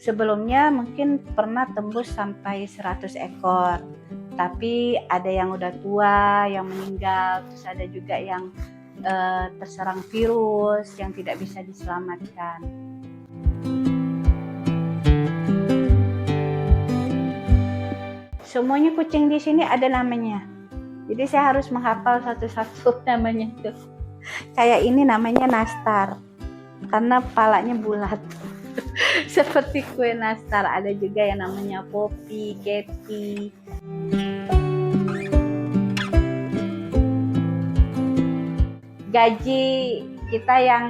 Sebelumnya mungkin pernah tembus sampai 100 ekor, tapi ada yang udah tua, yang meninggal, terus ada juga yang terserang virus yang tidak bisa diselamatkan. Semuanya kucing di sini ada namanya, jadi saya harus menghafal satu-satu namanya tuh. Kayak ini namanya nastar, karena palanya bulat. Seperti kue nastar. Ada juga yang namanya Poppy, Katy. Gaji kita yang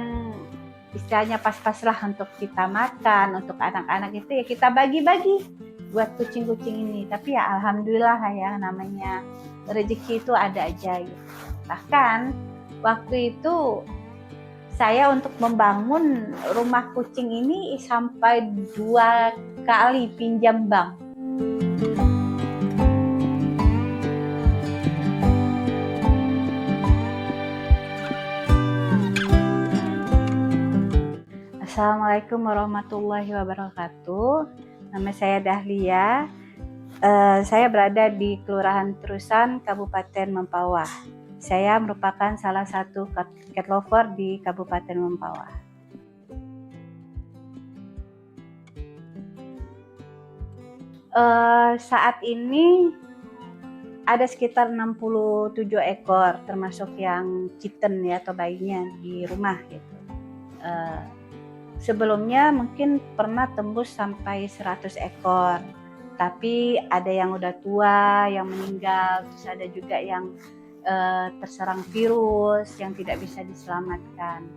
istilahnya pas-pas lah untuk kita makan, untuk anak-anak itu ya kita bagi-bagi buat kucing-kucing ini. Tapi ya alhamdulillah ya, namanya rezeki itu ada aja gitu. Bahkan waktu itu saya untuk membangun rumah kucing ini sampai 2 kali pinjam bank. Assalamualaikum warahmatullahi wabarakatuh. Nama saya Dahlia. Saya berada di Kelurahan Terusan, Kabupaten Mempawah. Saya merupakan salah satu cat lover di Kabupaten Mempawah. Saat ini ada sekitar 67 ekor, termasuk yang kitten ya atau bayinya di rumah gitu. Sebelumnya mungkin pernah tembus sampai 100 ekor, tapi ada yang udah tua, yang meninggal, terus ada juga yang terserang virus yang tidak bisa diselamatkan.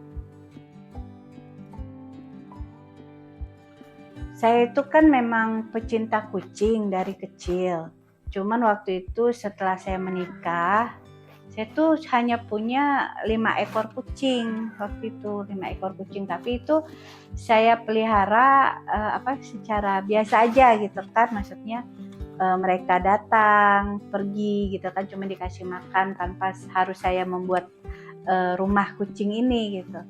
Saya itu kan memang pecinta kucing dari kecil. Cuman waktu itu setelah saya menikah, saya tuh hanya punya 5 ekor kucing waktu itu, 5 ekor kucing. Tapi itu saya pelihara secara biasa aja gitu kan, maksudnya mereka datang, pergi gitu kan, cuma dikasih makan tanpa harus saya membuat rumah kucing ini gitu.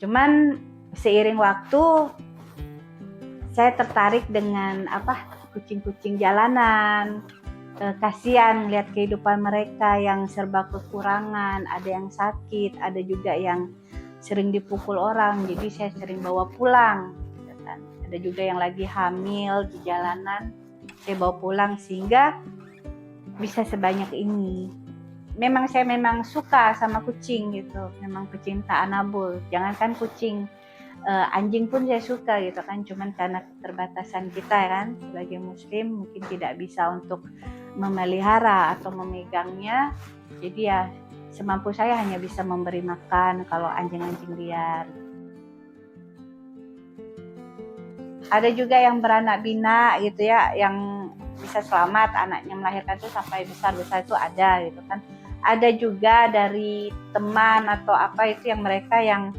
Cuman seiring waktu saya tertarik dengan kucing-kucing jalanan. Kasihan lihat kehidupan mereka yang serba kekurangan, ada yang sakit, ada juga yang sering dipukul orang, jadi saya sering bawa pulang gitu kan. Ada juga yang lagi hamil di jalanan, saya bawa pulang sehingga bisa sebanyak ini. Saya memang suka sama kucing gitu, memang pecinta anabul. Jangankan kucing, anjing pun saya suka gitu kan, cuman karena keterbatasan kita kan sebagai muslim mungkin tidak bisa untuk memelihara atau memegangnya, jadi ya semampu saya hanya bisa memberi makan kalau anjing-anjing liar. Ada juga yang beranak pinak gitu ya, yang bisa selamat anaknya melahirkan tuh sampai besar-besar itu ada gitu kan. Ada juga dari teman atau itu yang mereka yang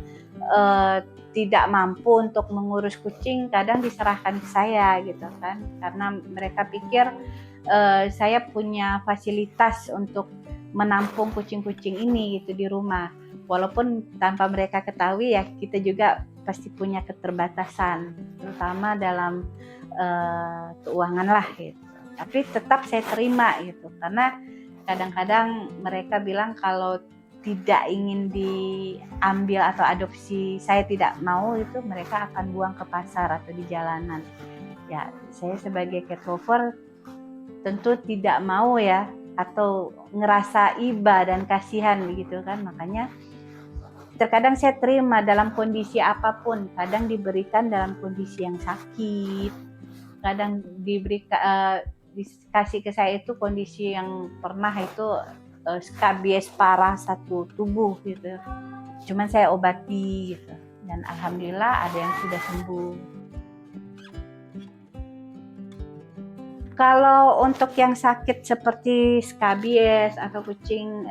tidak mampu untuk mengurus kucing, kadang diserahkan ke saya gitu kan, karena mereka pikir saya punya fasilitas untuk menampung kucing-kucing ini gitu di rumah. Walaupun tanpa mereka ketahui ya, kita juga pasti punya keterbatasan, terutama dalam keuangan lah gitu. Tapi tetap saya terima gitu, karena kadang-kadang mereka bilang kalau tidak ingin diambil atau adopsi, saya tidak mau, itu mereka akan buang ke pasar atau di jalanan. Ya, saya sebagai cat lover tentu tidak mau ya, atau ngerasa iba dan kasihan gitu kan. Makanya terkadang saya terima dalam kondisi apapun, kadang diberikan dalam kondisi yang sakit, kadang dikasih ke saya itu kondisi yang pernah itu skabies parah satu tubuh gitu, cuman saya obati gitu, dan alhamdulillah ada yang sudah sembuh. Kalau untuk yang sakit seperti skabies atau kucing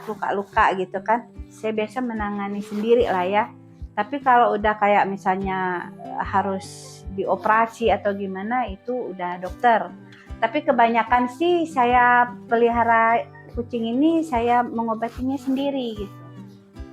luka-luka gitu kan, saya biasa menangani sendiri lah ya. Tapi kalau udah kayak misalnya harus dioperasi atau gimana, itu udah dokter. Tapi kebanyakan sih saya pelihara kucing ini saya mengobatinya sendiri gitu.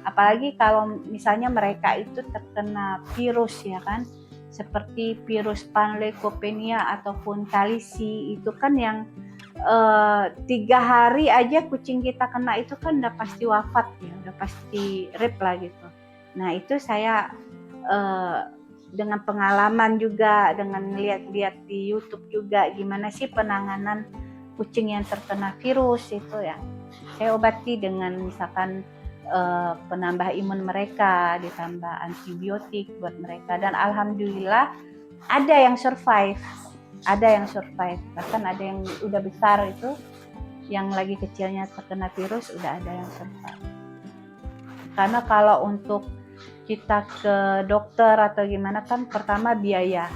Apalagi kalau misalnya mereka itu terkena virus ya kan, seperti virus panleukopenia ataupun thalassi itu kan yang 3 hari aja kucing kita kena itu kan udah pasti wafat ya, udah pasti rip lah gitu. Nah itu saya dengan pengalaman juga, dengan lihat-lihat di YouTube juga gimana sih penanganan kucing yang terkena virus itu ya. Saya obati dengan misalkan penambah imun mereka, ditambah antibiotik buat mereka, dan alhamdulillah ada yang survive, bahkan ada yang udah besar itu, yang lagi kecilnya terkena virus udah ada yang survive. Karena kalau untuk kita ke dokter atau gimana kan pertama biaya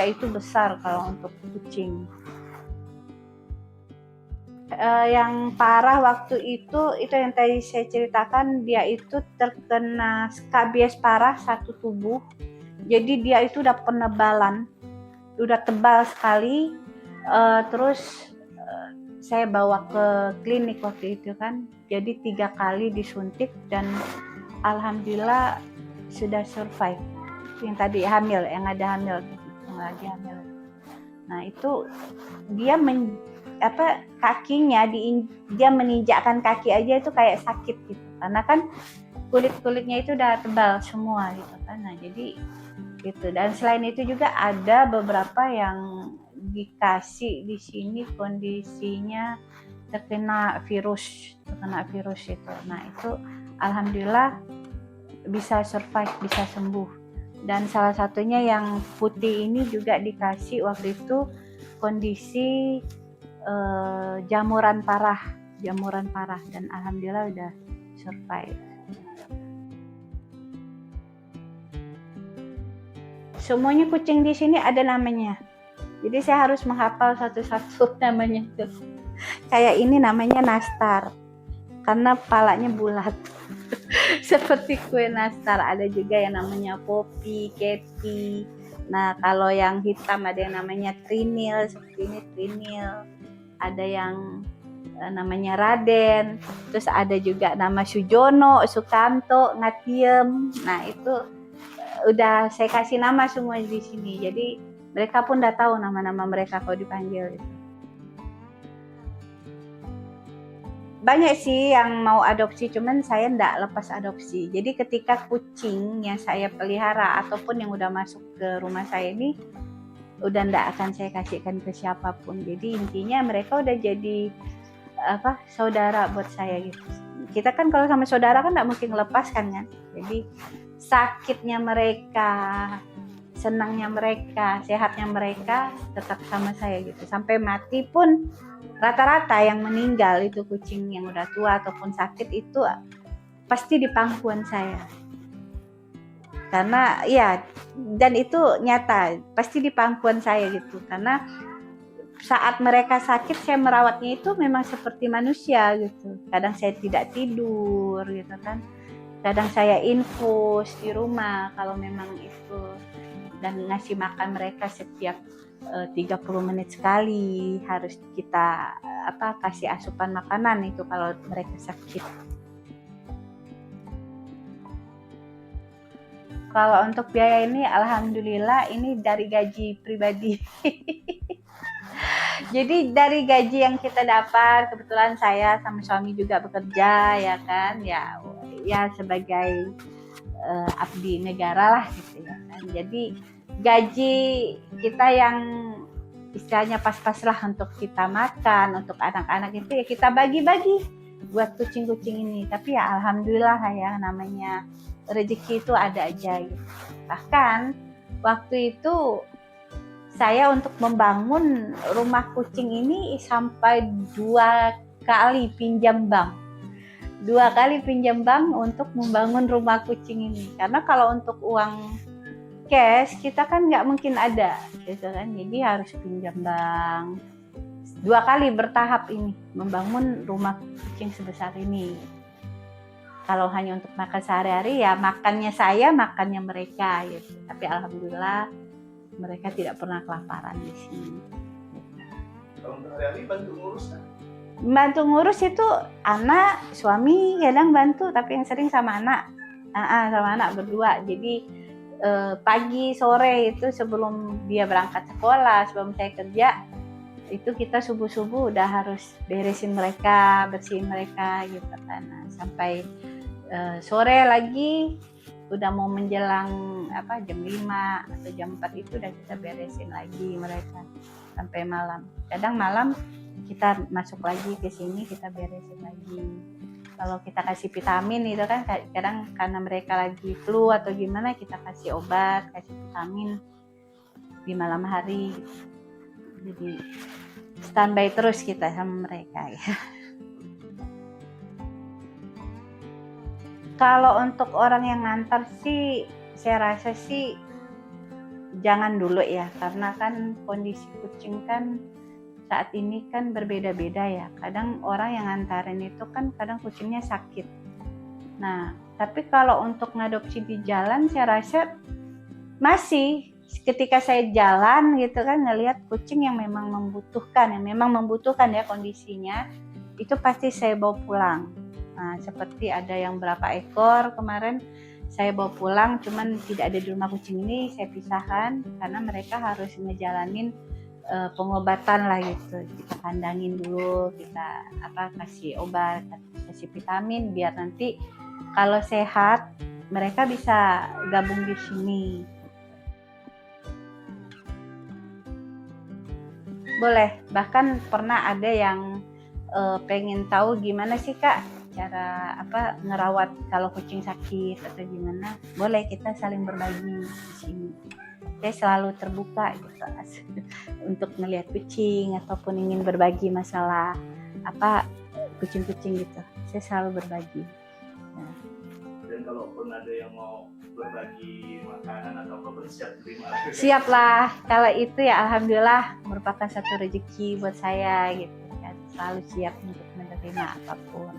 itu besar kalau untuk kucing. Yang parah waktu itu yang tadi saya ceritakan, dia itu terkena skabies parah satu tubuh. Jadi dia itu udah penebalan, udah tebal sekali. Terus saya bawa ke klinik waktu itu kan. Jadi 3 kali disuntik dan alhamdulillah sudah survive. Yang tadi hamil, yang lagi hamil. Nah itu dia kakinya dia menginjakkan kaki aja itu kayak sakit gitu, karena kan kulitnya itu udah tebal semua gitu kan. Nah jadi gitu. Dan selain itu juga ada beberapa yang dikasih di sini kondisinya terkena virus itu. Nah itu alhamdulillah bisa survive, bisa sembuh. Dan salah satunya yang putih ini juga dikasih waktu itu kondisi jamuran parah dan alhamdulillah udah survive. Semuanya kucing di sini ada namanya, jadi saya harus menghafal satu-satu namanya tuh. Kayak ini namanya nastar karena palanya bulat seperti kue nastar. Ada juga yang namanya poppy, kepi. Nah kalau yang hitam ada yang namanya trinil, seperti ini trinil. Ada yang namanya Raden, terus ada juga nama Sujono, Sukanto, Ngatiem. Nah itu udah saya kasih nama semua di sini, jadi mereka pun udah tahu nama-nama mereka kalau dipanggil. Banyak sih yang mau adopsi, cuman saya nggak lepas adopsi. Jadi ketika kucing yang saya pelihara ataupun yang udah masuk ke rumah saya ini udah nggak akan saya kasihkan ke siapapun. Jadi intinya mereka udah jadi saudara buat saya gitu. Kita kan kalau sama saudara kan nggak mungkin lepaskan kan. Jadi sakitnya mereka, senangnya mereka, sehatnya mereka tetap sama saya gitu. Sampai mati pun rata-rata yang meninggal itu kucing yang udah tua ataupun sakit itu pasti di pangkuan saya. Karena ya, dan itu nyata pasti di pangkuan saya gitu, karena saat mereka sakit saya merawatnya itu memang seperti manusia gitu. Kadang saya tidak tidur gitu kan, kadang saya infus di rumah kalau memang itu, dan ngasih makan mereka setiap 30 menit sekali harus kita kasih asupan makanan itu kalau mereka sakit. Kalau untuk biaya ini alhamdulillah ini dari gaji pribadi. Jadi dari gaji yang kita dapat, kebetulan saya sama suami juga bekerja ya kan, ya sebagai abdi negara lah gitu ya kan. Jadi gaji kita yang istilahnya pas-pas lah untuk kita makan, untuk anak-anak itu ya kita bagi-bagi buat kucing-kucing ini. Tapi ya alhamdulillah ya, namanya rezeki itu ada aja gitu. Bahkan waktu itu saya untuk membangun rumah kucing ini sampai 2 kali pinjam bank. 2 kali pinjam bank untuk membangun rumah kucing ini. Karena kalau untuk uang cash kita kan nggak mungkin ada gitu kan. Jadi harus pinjam bank. 2 kali bertahap ini membangun rumah kucing sebesar ini. Kalau hanya untuk makan sehari-hari ya makannya saya, makannya mereka gitu. Tapi alhamdulillah mereka tidak pernah kelaparan di sini. Kalau untuk hari-hari bantu ngurus kan? Bantu ngurus itu anak, suami kadang bantu, tapi yang sering sama anak. Sama anak berdua. Jadi pagi sore itu sebelum dia berangkat sekolah, sebelum saya kerja, itu kita subuh udah harus beresin mereka, bersihin mereka gitu kan. Nah, sampai sore lagi udah mau menjelang jam 5 atau jam 4 itu udah kita beresin lagi mereka sampai malam. Kadang malam kita masuk lagi ke sini, kita beresin lagi. Kalau kita kasih vitamin itu kan kadang karena mereka lagi flu atau gimana, kita kasih obat, kasih vitamin di malam hari. Jadi standby terus kita sama mereka ya. Kalau untuk orang yang ngantar sih, saya rasa sih jangan dulu ya, karena kan kondisi kucing kan saat ini kan berbeda-beda ya. Kadang orang yang ngantarin itu kan kadang kucingnya sakit. Nah, tapi kalau untuk ngadopsi di jalan, saya rasa masih ketika saya jalan gitu kan ngelihat kucing yang memang membutuhkan ya kondisinya, itu pasti saya bawa pulang. Nah, seperti ada yang berapa ekor kemarin saya bawa pulang, cuman tidak ada di rumah kucing ini, saya pisahkan karena mereka harus ngejalanin pengobatan lah gitu. Kita kandangin dulu, kita kasih obat, kasih vitamin biar nanti kalau sehat mereka bisa gabung di sini. Boleh, bahkan pernah ada yang pengen tahu gimana sih Kak cara ngerawat kalau kucing sakit atau gimana. Boleh, kita saling berbagi di sini. Saya selalu terbuka gitu untuk melihat kucing ataupun ingin berbagi masalah kucing-kucing gitu. Saya selalu berbagi. Nah. Dan kalaupun ada yang mau berbagi makanan atau apa, siap terima. Siap lah, kalau itu ya alhamdulillah merupakan satu rezeki buat saya gitu kan. Selalu siap untuk menerima apapun.